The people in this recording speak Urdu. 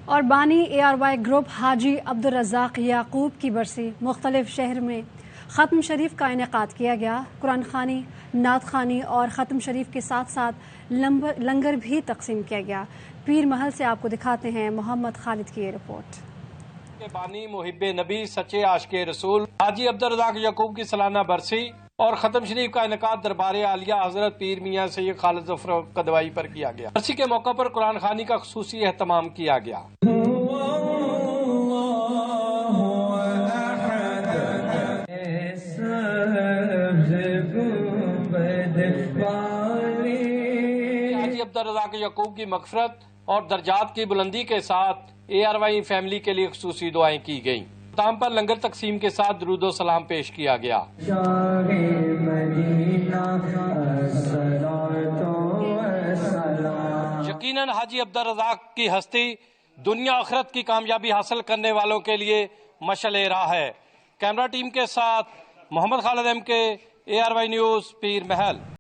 اور بانی ARY گروپ حاجی عبدالرزاق یعقوب کی برسی مختلف شہر میں ختم شریف کا انعقاد کیا گیا۔ قرآن خوانی، نعت خوانی اور ختم شریف کے ساتھ ساتھ لنگر بھی تقسیم کیا گیا۔ پیر محل سے آپ کو دکھاتے ہیں محمد خالد کی یہ رپورٹ۔ بانی محب نبی سچے عاشق رسول حاجی عبدالرزاق یعقوب کی سالانہ برسی اور ختم شریف کا انعقاد دربار عالیہ حضرت پیر میاں سید خالد ظفر قدوائی پر کیا گیا۔ برسی کے موقع پر قرآن خوانی کا خصوصی اہتمام کیا گیا۔ حاجی عبدالرزاق یعقوب کی مغفرت اور درجات کی بلندی کے ساتھ ARY فیملی کے لیے خصوصی دعائیں کی گئیں۔ اختتام پر لنگر تقسیم کے ساتھ درود و سلام پیش کیا گیا۔ یقیناً حاجی عبدالرزاق کی ہستی دنیا آخرت کی کامیابی حاصل کرنے والوں کے لیے مشعل راہ ہے۔ کیمرہ ٹیم کے ساتھ محمد خالد MK ARY نیوز پیر محل۔